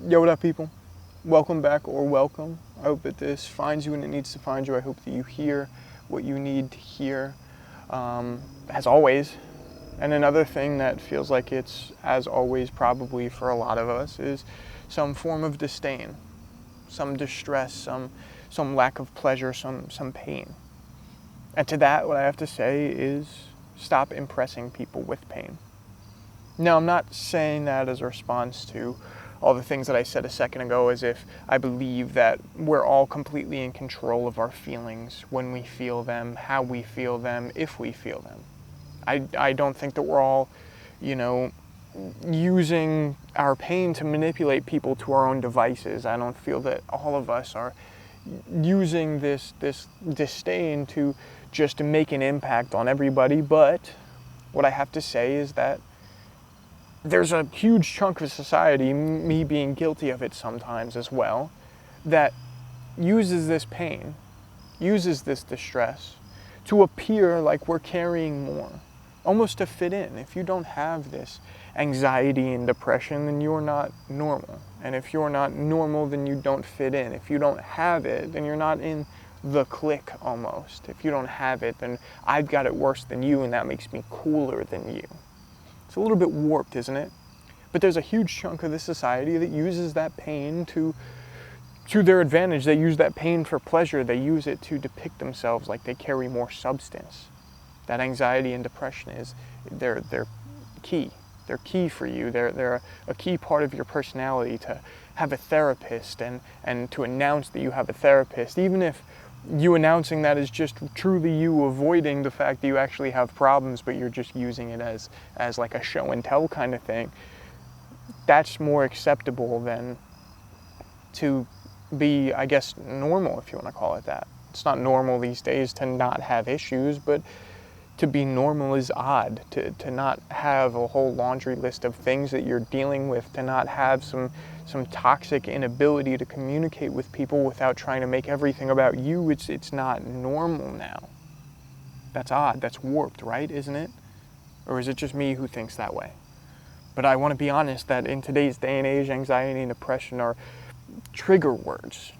Yo, what up, people? Welcome back or welcome. I hope that this finds you when it needs to find you. I hope that you hear what you need to hear, as always. And another thing that feels like it's as always probably for a lot of us is some form of disdain, some distress, some lack of pleasure, some pain. And to that, what I have to say is stop impressing people with pain. Now, I'm not saying that as a response to all the things that I said a second ago, as if I believe that we're all completely in control of our feelings, when we feel them, how we feel them, if we feel them. I don't think that we're all, using our pain to manipulate people to our own devices. I don't feel that all of us are using this disdain to just make an impact on everybody, but what I have to say is that there's a huge chunk of society, me being guilty of it sometimes as well, that uses this pain, uses this distress to appear like we're carrying more, almost to fit in. If you don't have this anxiety and depression, then you're not normal. And if you're not normal, then you don't fit in. If you don't have it, then you're not in the clique almost. If you don't have it, then I've got it worse than you, and that makes me cooler than you. It's a little bit warped, isn't it? But there's a huge chunk of the society that uses that pain to their advantage. They use that pain for pleasure. They use it to depict themselves like they carry more substance. That anxiety and depression they're key. They're key for you. They're a key part of your personality. To have a therapist and to announce that you have a therapist, even if you announcing that is just truly you avoiding the fact that you actually have problems, but you're just using it as like a show and tell kind of thing, that's more acceptable than to be, I guess, normal, if you want to call it that. It's not normal these days to not have issues, but to be normal is odd. To not have a whole laundry list of things that you're dealing with, to not have some toxic inability to communicate with people without trying to make everything about you, it's not normal now. That's odd, that's warped, right? Isn't it? Or is it just me who thinks that way? But I want to be honest that in today's day and age, anxiety and depression are trigger words.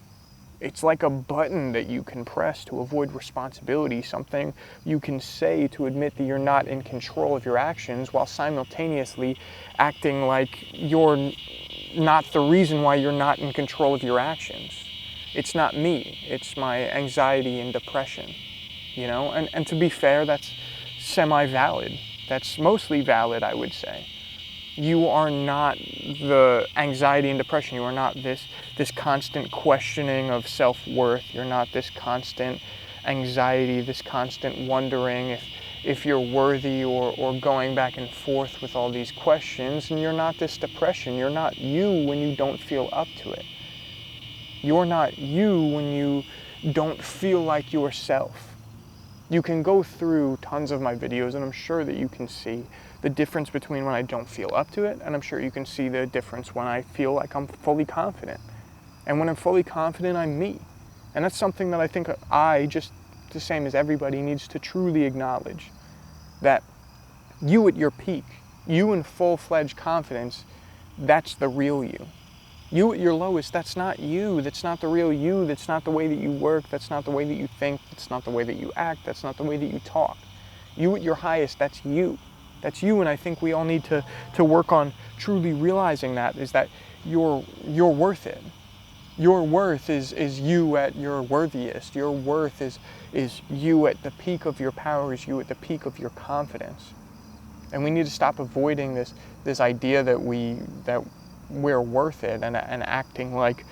It's like a button that you can press to avoid responsibility, something you can say to admit that you're not in control of your actions, while simultaneously acting like you're not the reason why you're not in control of your actions. It's not me, it's my anxiety and depression, And to be fair, that's semi-valid. That's mostly valid, I would say. You are not the anxiety and depression. You are not this constant questioning of self-worth. You're not this constant anxiety, this constant wondering if you're worthy or going back and forth with all these questions. And you're not this depression. You're not you when you don't feel up to it. You're not you when you don't feel like yourself. You can go through tons of my videos, and I'm sure that you can see the difference between when I don't feel up to it, and I'm sure you can see the difference when I feel like I'm fully confident. And when I'm fully confident, I'm me. And that's something that I think I, just the same as everybody, needs to truly acknowledge. That you at your peak, you in full-fledged confidence, that's the real you. You at your lowest, that's not you. That's not the real you. That's not the way that you work. That's not the way that you think. That's not the way that you act. That's not the way that you talk. You at your highest, that's you. That's you, and I think we all need to work on truly realizing that, is that you're worth it. Your worth is you at your worthiest. Your worth is you at the peak of your powers, you at the peak of your confidence. And we need to stop avoiding this idea that we're worth it and acting like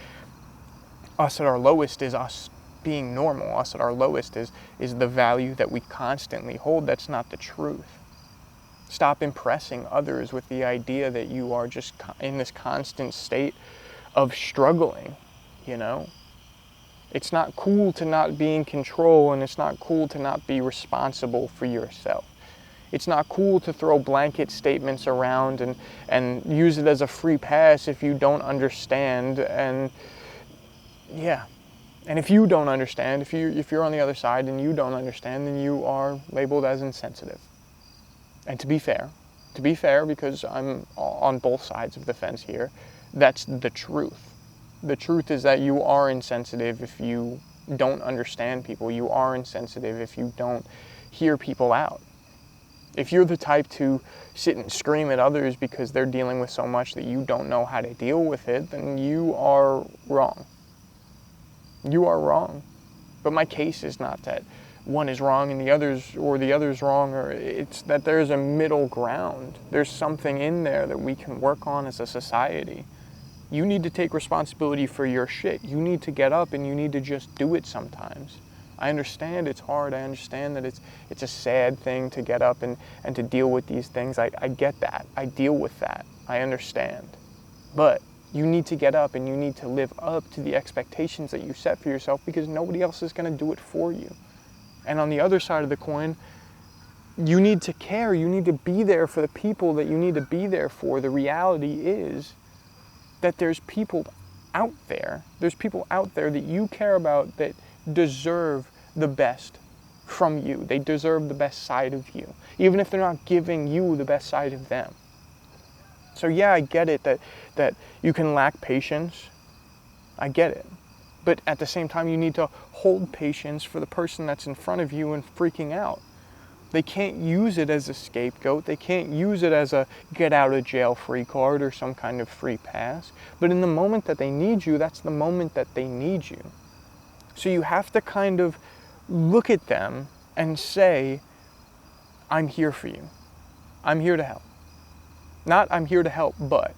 us at our lowest is us being normal. Us at our lowest is the value that we constantly hold. That's not the truth. Stop impressing others with the idea that you are just in this constant state of struggling, It's not cool to not be in control, and it's not cool to not be responsible for yourself. It's not cool to throw blanket statements around and use it as a free pass if you don't understand. And yeah, and if you don't understand, if you're on the other side and you don't understand, then you are labeled as insensitive. And to be fair, because I'm on both sides of the fence here, that's the truth. The truth is that you are insensitive if you don't understand people. You are insensitive if you don't hear people out. If you're the type to sit and scream at others because they're dealing with so much that you don't know how to deal with it, then you are wrong. You are wrong. But my case is not that one is wrong and the other's wrong, or it's that there's a middle ground. There's something in there that we can work on as a society. You need to take responsibility for your shit. You need to get up and you need to just do it sometimes. I understand it's hard. I understand that it's a sad thing to get up and to deal with these things. I get that. I deal with that. I understand. But you need to get up and you need to live up to the expectations that you set for yourself, because nobody else is going to do it for you. And on the other side of the coin, you need to care. You need to be there for the people that you need to be there for. The reality is that there's people out there that you care about that deserve the best from you. They deserve the best side of you, even if they're not giving you the best side of them. So yeah, I get it that you can lack patience. I get it. But at the same time, you need to hold patience for the person that's in front of you and freaking out. They can't use it as a scapegoat. They can't use it as a get out of jail free card or some kind of free pass. But in the moment that they need you, that's the moment that they need you. So you have to kind of look at them and say, I'm here for you. I'm here to help. Not I'm here to help, but.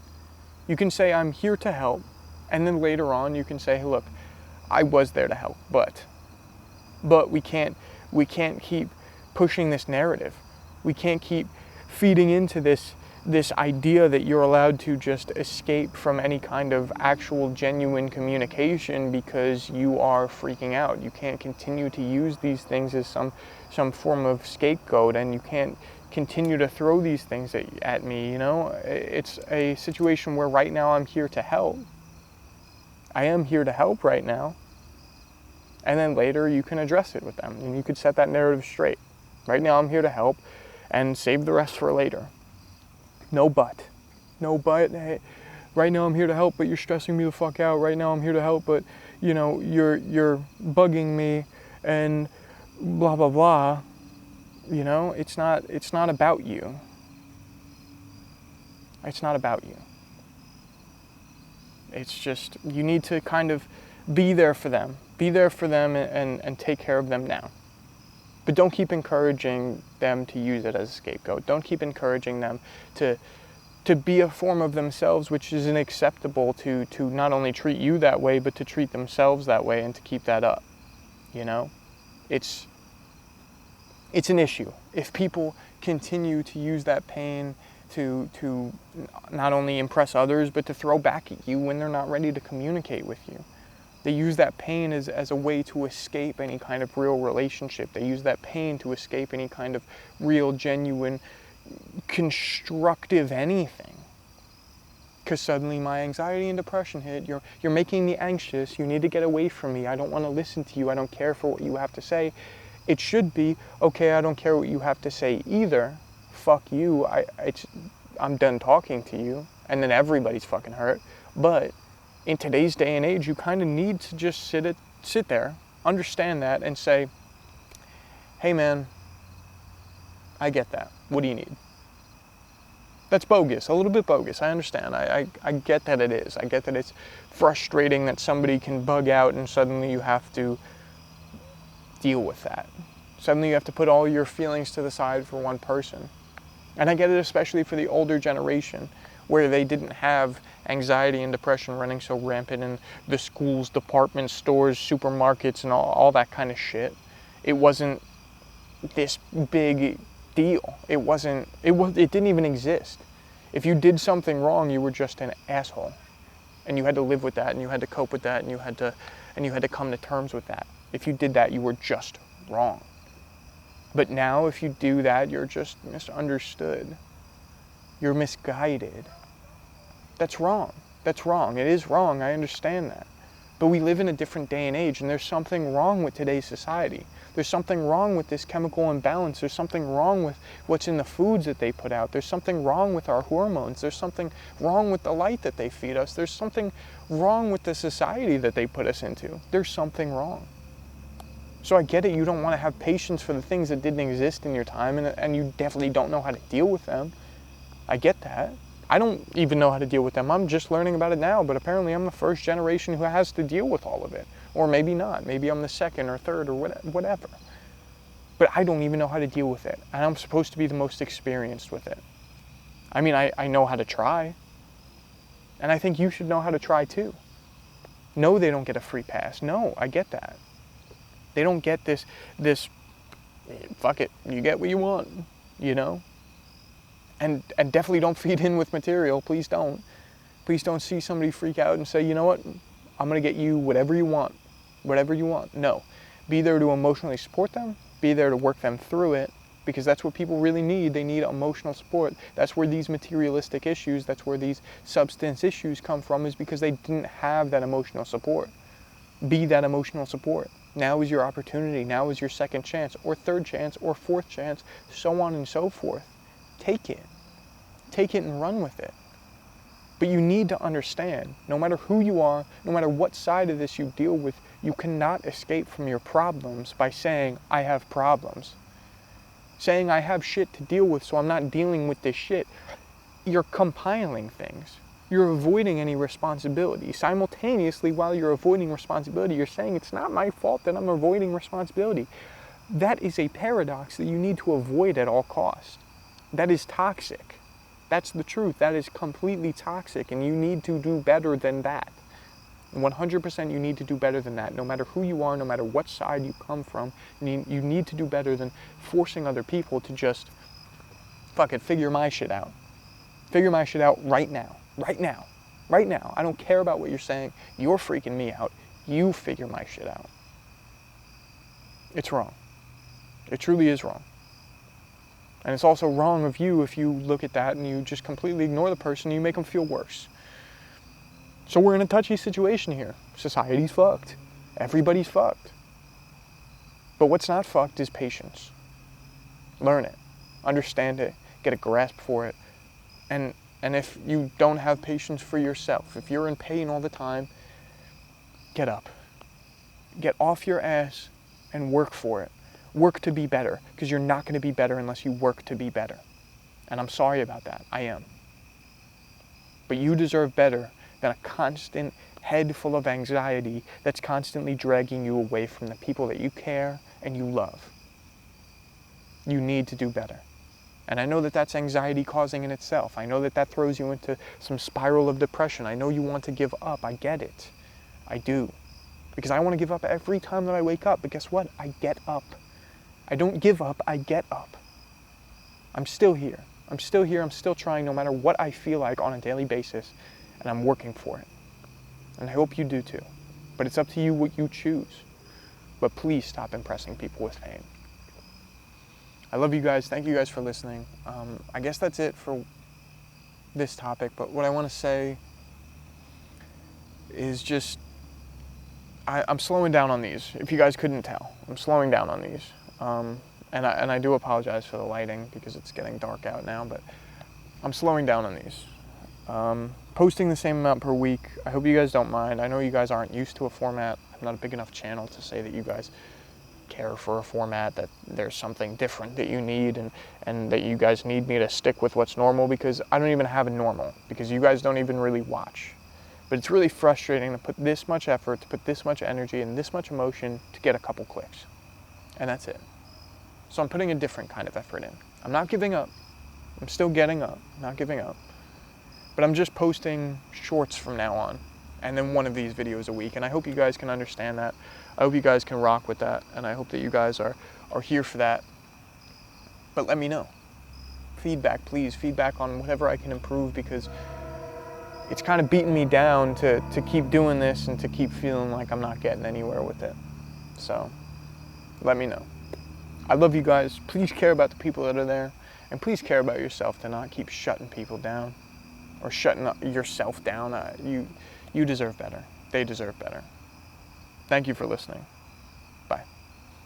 You can say I'm here to help, and then later on you can say, hey, look, I was there to help, but we can't keep pushing this narrative. We can't keep feeding into this idea that you're allowed to just escape from any kind of actual genuine communication because you are freaking out. You can't continue to use these things as some form of scapegoat, and you can't continue to throw these things at me, you know? It's a situation where right now I'm here to help. I am here to help right now. And then later you can address it with them and you could set that narrative straight. Right now I'm here to help, and save the rest for later. No but. Hey, right now I'm here to help, but you're stressing me the fuck out. Right now I'm here to help, but you know, you're bugging me and blah blah blah. You know, it's not about you. It's not about you. It's just, you need to kind of be there for them. Be there for them and take care of them now. But don't keep encouraging them to use it as a scapegoat. Don't keep encouraging them to be a form of themselves which isn't acceptable to not only treat you that way, but to treat themselves that way and to keep that up. You know? It's an issue. If people continue to use that pain to not only impress others, but to throw back at you when they're not ready to communicate with you. They use that pain as a way to escape any kind of real relationship. They use that pain to escape any kind of real, genuine, constructive anything. Because suddenly my anxiety and depression hit. You're making me anxious. You need to get away from me. I don't want to listen to you. I don't care for what you have to say. It should be, okay, I don't care what you have to say either. Fuck you. I'm done talking to you. And then everybody's fucking hurt. But in today's day and age, you kind of need to just sit there, understand that, and say, hey man, I get that. What do you need? That's bogus, a little bit bogus, I understand. I get that it is. I get that it's frustrating that somebody can bug out and suddenly you have to deal with that. Suddenly you have to put all your feelings to the side for one person. And I get it especially for the older generation, where they didn't have anxiety and depression running so rampant in the schools, department stores, supermarkets, and all that kind of shit. It wasn't this big deal. It didn't even exist. If you did something wrong, you were just an asshole. And you had to live with that, and you had to cope with that, and you had to come to terms with that. If you did that, you were just wrong. But now if you do that, you're just misunderstood. You're misguided. That's wrong. That's wrong. It is wrong. I understand that. But we live in a different day and age, and there's something wrong with today's society. There's something wrong with this chemical imbalance. There's something wrong with what's in the foods that they put out. There's something wrong with our hormones. There's something wrong with the light that they feed us. There's something wrong with the society that they put us into. There's something wrong. So I get it, you don't want to have patience for the things that didn't exist in your time, and you definitely don't know how to deal with them. I get that. I don't even know how to deal with them. I'm just learning about it now, but apparently I'm the first generation who has to deal with all of it. Or maybe not. Maybe I'm the second or third or whatever. But I don't even know how to deal with it. And I'm supposed to be the most experienced with it. I mean, I know how to try. And I think you should know how to try too. No, they don't get a free pass. No, I get that. They don't get this, fuck it, you get what you want, you know? And definitely don't feed in with material, please don't. Please don't see somebody freak out and say, you know what, I'm gonna get you whatever you want. No, be there to emotionally support them, be there to work them through it, because that's what people really need. They need emotional support. That's where these materialistic issues, that's where these substance issues come from, is because they didn't have that emotional support. Be that emotional support. Now is your opportunity. Now is your second chance, or third chance, or fourth chance, so on and so forth. Take it. Take it and run with it. But you need to understand, no matter who you are, no matter what side of this you deal with, you cannot escape from your problems by saying, I have problems. Saying I have shit to deal with, so I'm not dealing with this shit. You're compiling things. You're avoiding any responsibility. Simultaneously, while you're avoiding responsibility, you're saying it's not my fault that I'm avoiding responsibility. That is a paradox that you need to avoid at all costs. That is toxic. That's the truth. That is completely toxic, and you need to do better than that. 100% you need to do better than that. No matter who you are, no matter what side you come from, you need to do better than forcing other people to just, fuck it, figure my shit out. Figure my shit out right now. Right now. Right now. I don't care about what you're saying. You're freaking me out. You figure my shit out. It's wrong. It truly is wrong. And it's also wrong of you if you look at that and you just completely ignore the person and you make them feel worse. So we're in a touchy situation here. Society's fucked. Everybody's fucked. But what's not fucked is patience. Learn it. Understand it. Get a grasp for it. And if you don't have patience for yourself, if you're in pain all the time, get up. Get off your ass and work for it. Work to be better, because you're not going to be better unless you work to be better. And I'm sorry about that. I am. But you deserve better than a constant head full of anxiety that's constantly dragging you away from the people that you care and you love. You need to do better. And I know that that's anxiety causing in itself. I know that that throws you into some spiral of depression. I know you want to give up. I get it. I do. Because I want to give up every time that I wake up. But guess what? I get up. I don't give up. I get up. I'm still here. I'm still here. I'm still trying no matter what I feel like on a daily basis. And I'm working for it. And I hope you do too. But it's up to you what you choose. But please stop impressing people with pain. I love you guys. Thank you guys for listening. I guess that's it for this topic. But what I want to say is just, I'm slowing down on these. If you guys couldn't tell, I'm slowing down on these. And I do apologize for the lighting because it's getting dark out now. But I'm slowing down on these. Posting the same amount per week. I hope you guys don't mind. I know you guys aren't used to a format. I'm not a big enough channel to say that you guys care for a format, that there's something different that you need, and that you guys need me to stick with what's normal, because I don't even have a normal, because you guys don't even really watch. But it's really frustrating to put this much effort, to put this much energy and this much emotion to get a couple clicks. And that's it. So I'm putting a different kind of effort in. I'm not giving up. I'm still getting up, not giving up. But I'm just posting shorts from now on, and then one of these videos a week. And I hope you guys can understand that. I hope you guys can rock with that, and I hope that you guys are here for that. But let me know. Feedback, please. Feedback on whatever I can improve, because it's kind of beating me down to keep doing this and to keep feeling like I'm not getting anywhere with it. So let me know. I love you guys. Please care about the people that are there, and please care about yourself, to not keep shutting people down or shutting yourself down. You deserve better. They deserve better. Thank you for listening.